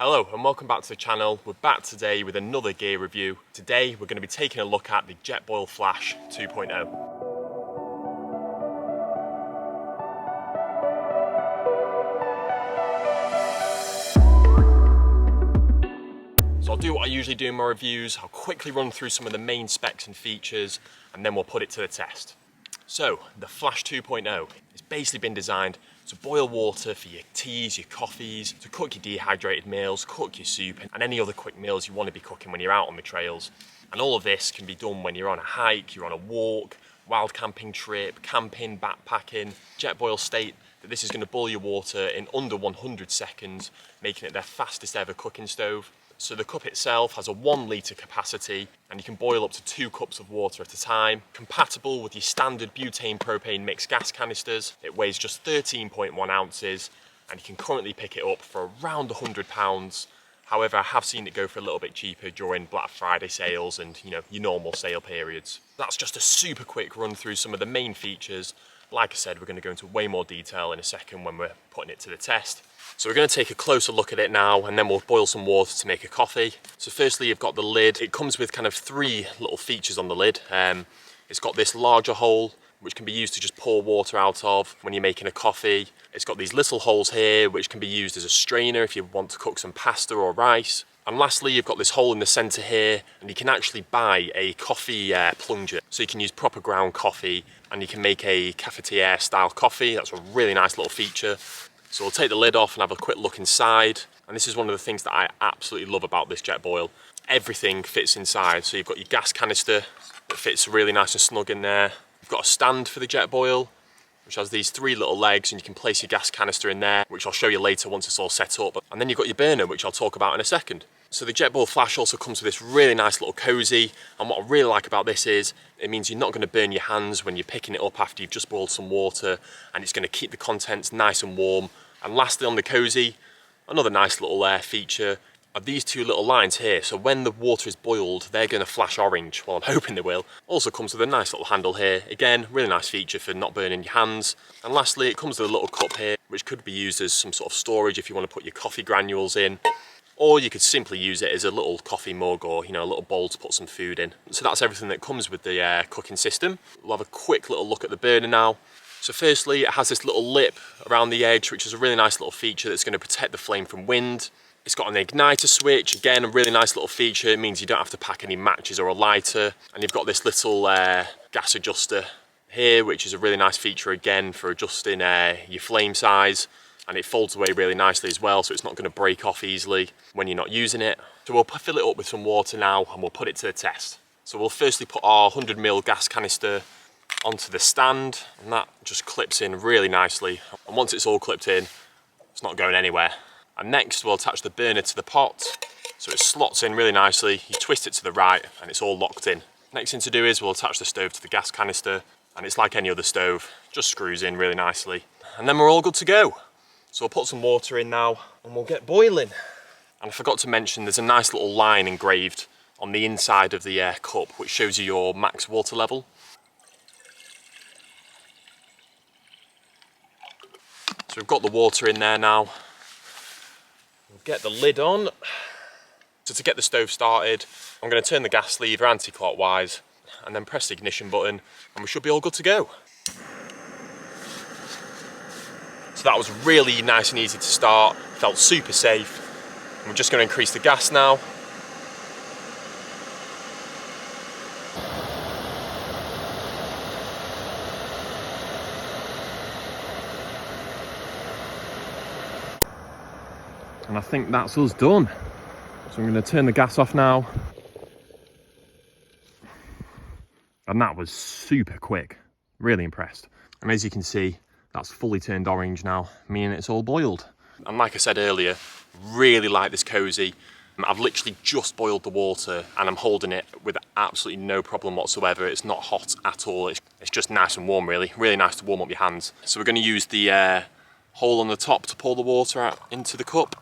Hello and welcome back to the channel. We're back today with another gear review. Today we're going to be taking a look at the Jetboil Flash 2.0. So I'll do what I usually do in my reviews. I'll quickly run through some of the main specs and features and then we'll put it to the test. So the Flash 2.0 has basically been designed to boil water for your teas, your coffees, to cook your dehydrated meals, cook your soup and any other quick meals you want to be cooking when you're out on the trails. And all of this can be done when you're on a hike, you're on a walk, wild camping trip, camping, backpacking. Jetboil state that this is going to boil your water in under 100 seconds, making it their fastest ever cooking stove. So the cup itself has a 1 litre capacity and you can boil up to 2 cups of water at a time. Compatible with your standard butane propane mixed gas canisters. It weighs just 13.1 ounces and you can currently pick it up for around £100. However, I have seen it go for a little bit cheaper during Black Friday sales and your normal sale periods. That's just a super quick run through some of the main features. Like I said, we're going to go into way more detail in a second when we're putting it to the test. So we're going to take a closer look at it now and then we'll boil some water to make a coffee. So firstly you've got the lid. It comes with kind of 3 little features on the lid. It's got this larger hole which can be used to just pour water out of when you're making a coffee. It's got these little holes here which can be used as a strainer if you want to cook some pasta or rice. And lastly you've got this hole in the centre here and you can actually buy a coffee plunger. So you can use proper ground coffee and you can make a cafetiere style coffee. That's a really nice little feature. So we'll take the lid off and have a quick look inside. And this is one of the things that I absolutely love about this Jetboil. Everything fits inside. So you've got your gas canister that fits really nice and snug in there. You've got a stand for the Jetboil, which has these 3 little legs and you can place your gas canister in there, which I'll show you later once it's all set up. And then you've got your burner, which I'll talk about in a second. So the Jetboil Flash also comes with this really nice little cozy. And what I really like about this is it means you're not going to burn your hands when you're picking it up after you've just boiled some water, and it's going to keep the contents nice and warm. And lastly on the cozy, another nice little feature are these 2 little lines here. So when the water is boiled, they're going to flash orange. Well, I'm hoping they will. Also comes with a nice little handle here. Again, really nice feature for not burning your hands. And lastly, it comes with a little cup here, which could be used as some sort of storage if you want to put your coffee granules in. Or you could simply use it as a little coffee mug or, a little bowl to put some food in. So that's everything that comes with the cooking system. We'll have a quick little look at the burner now. So firstly, it has this little lip around the edge, which is a really nice little feature that's going to protect the flame from wind. It's got an igniter switch, again, a really nice little feature. It means you don't have to pack any matches or a lighter. And you've got this little gas adjuster here, which is a really nice feature again for adjusting your flame size. And it folds away really nicely as well, so it's not going to break off easily when you're not using it. So we'll fill it up with some water now and we'll put it to the test. So we'll firstly put our 100ml gas canister onto the stand, and that just clips in really nicely. And once it's all clipped in, it's not going anywhere. And next we'll attach the burner to the pot, so it slots in really nicely. You twist it to the right and it's all locked in. Next thing to do is we'll attach the stove to the gas canister, and it's like any other stove, just screws in really nicely. And then we're all good to go. So we'll put some water in now and we'll get boiling. And I forgot to mention there's a nice little line engraved on the inside of the cup which shows you your max water level. So we've got the water in there now. We'll get the lid on. So to get the stove started, I'm going to turn the gas lever anti-clockwise and then press the ignition button and we should be all good to go. So that was really nice and easy to start, felt super safe. And we're just going to increase the gas now. And I think that's us done. So I'm going to turn the gas off now. And that was super quick, really impressed. And as you can see, that's fully turned orange now, meaning it's all boiled. And like I said earlier, really like this cozy. I've literally just boiled the water and I'm holding it with absolutely no problem whatsoever. It's not hot at all. It's just nice and warm, really. Really nice to warm up your hands. So we're going to use the hole on the top to pour the water out into the cup.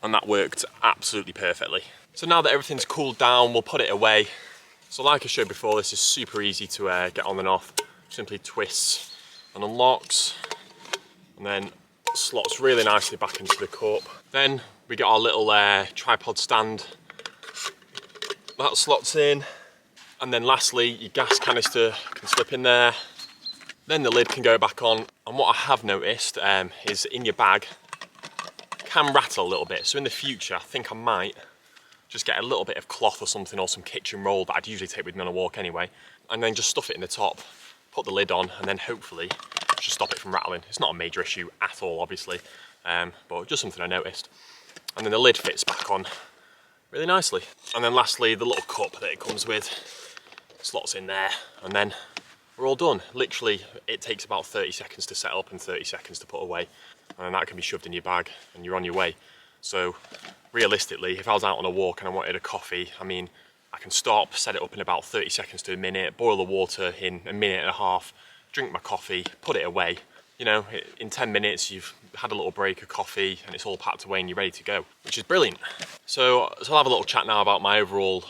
And that worked absolutely perfectly. So now that everything's cooled down, we'll put it away. So like I showed before, this is super easy to get on and off. Simply twists and unlocks, and then slots really nicely back into the cup. Then we get our little tripod stand that slots in, and then lastly your gas canister can slip in there. Then the lid can go back on, and what I have noticed is in your bag can rattle a little bit, so in the future I think I might just get a little bit of cloth or something, or some kitchen roll that I'd usually take with me on a walk anyway, and then just stuff it in the top, put the lid on, and then hopefully just stop it from rattling. It's not a major issue at all, obviously, but just something I noticed. And then the lid fits back on really nicely. And then lastly, the little cup that it comes with slots in there, and then we're all done. Literally, it takes about 30 seconds to set up and 30 seconds to put away, and then that can be shoved in your bag and you're on your way. So realistically, if I was out on a walk and I wanted a coffee, I mean, I can stop, set it up in about 30 seconds to a minute, boil the water in a minute and a half, drink my coffee, put it away. You know, in 10 minutes you've had a little break, a coffee, and it's all packed away and you're ready to go, which is brilliant. So I'll have a little chat now about my overall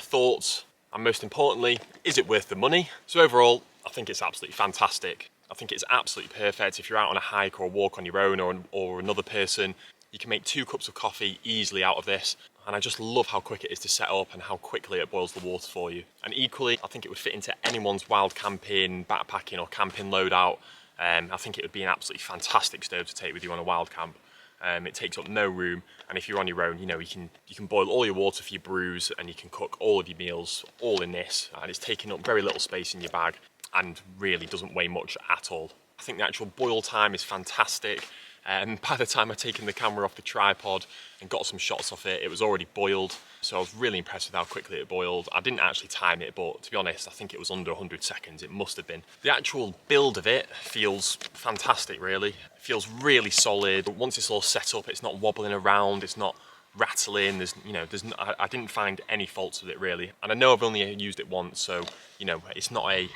thoughts, and most importantly, is it worth the money? So overall, I think it's absolutely fantastic. I think it's absolutely perfect if you're out on a hike or a walk on your own, or another person. You can make 2 cups of coffee easily out of this, and I just love how quick it is to set up and how quickly it boils the water for you. And equally, I think it would fit into anyone's wild camping, backpacking or camping loadout. I think it would be an absolutely fantastic stove to take with you on a wild camp. It takes up no room, and if you're on your own, you know, you can boil all your water for your brews, and you can cook all of your meals all in this, and it's taking up very little space in your bag and really doesn't weigh much at all. I think the actual boil time is fantastic. By the time I'd taken the camera off the tripod and got some shots off it, it was already boiled. So I was really impressed with how quickly it boiled. I didn't actually time it, but to be honest, I think it was under 100 seconds. It must have been. The actual build of it feels fantastic, really. It feels really solid. But once it's all set up, it's not wobbling around, it's not rattling. I didn't find any faults with it, really. And I know I've only used it once, so, you know, it's not a...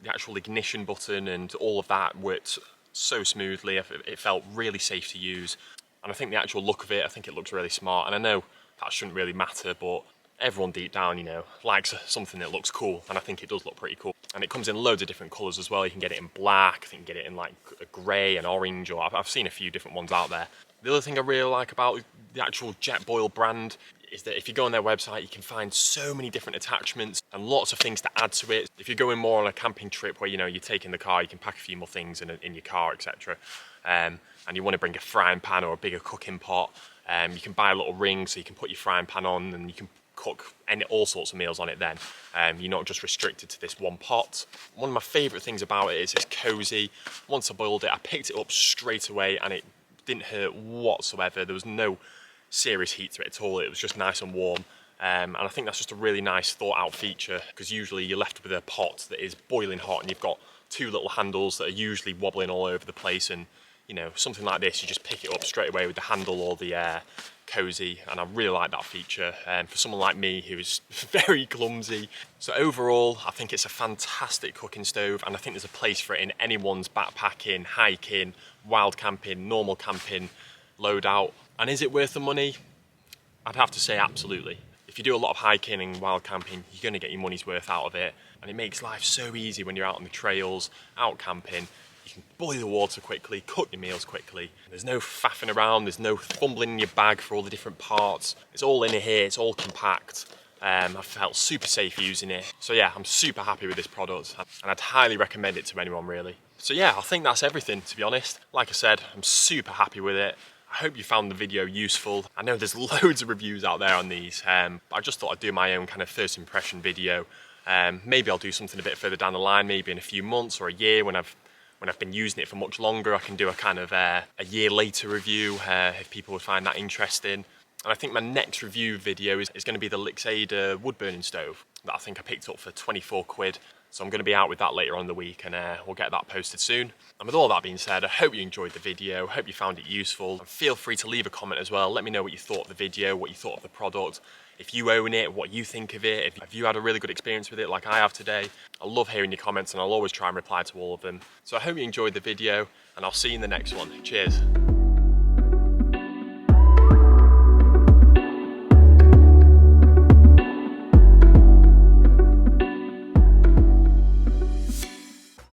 The actual ignition button and all of that worked so smoothly. It felt really safe to use, and I think the actual look of it, I think it looks really smart. And I know that shouldn't really matter, but everyone deep down, you know, likes something that looks cool, and I think it does look pretty cool. And it comes in loads of different colours as well. You can get it in black, I think you can get it in like a grey and orange, or I've seen a few different ones out there. The other thing I really like about the actual Jetboil brand is that if you go on their website, you can find so many different attachments and lots of things to add to it. If you're going more on a camping trip where, you know, you're taking the car, you can pack a few more things in your car, etc. And you want to bring a frying pan or a bigger cooking pot, you can buy a little ring so you can put your frying pan on and you can cook all sorts of meals on it then. You're not just restricted to this one pot. One of my favourite things about it is it's cosy. Once I boiled it, I picked it up straight away and it didn't hurt whatsoever. There was no serious heat to it at all. It was just nice and warm, and I think that's just a really nice thought out feature, because usually you're left with a pot that is boiling hot and you've got 2 little handles that are usually wobbling all over the place, and you know, something like this, you just pick it up straight away with the handle or the cozy, and I really like that feature for someone like me who is very clumsy. So overall, I think it's a fantastic cooking stove, and I think there's a place for it in anyone's backpacking, hiking, wild camping, normal camping loadout. And is it worth the money? I'd have to say absolutely. If you do a lot of hiking and wild camping, you're going to get your money's worth out of it, and it makes life so easy when you're out on the trails, out camping. You can boil the water quickly, cook your meals quickly. There's no faffing around, there's no fumbling in your bag for all the different parts. It's all in here, it's all compact. I felt super safe using it. So yeah, I'm super happy with this product, and I'd highly recommend it to anyone, really. So yeah, I think that's everything, to be honest. Like I said, I'm super happy with it. I hope you found the video useful. I know there's loads of reviews out there on these, but I just thought I'd do my own kind of first impression video. Maybe I'll do something a bit further down the line, maybe in a few months or a year when I've been using it for much longer. I can do a kind of a year later review if people would find that interesting. And I think my next review video is going to be the Lixada wood burning stove that I think I picked up for 24 quid. So I'm going to be out with that later on in the week, and we'll get that posted soon. And with all that being said, I hope you enjoyed the video, hope you found it useful. And feel free to leave a comment as well. Let me know what you thought of the video, what you thought of the product. If you own it, what you think of it. If you had a really good experience with it like I have today. I love hearing your comments, and I'll always try and reply to all of them. So I hope you enjoyed the video, and I'll see you in the next one. Cheers.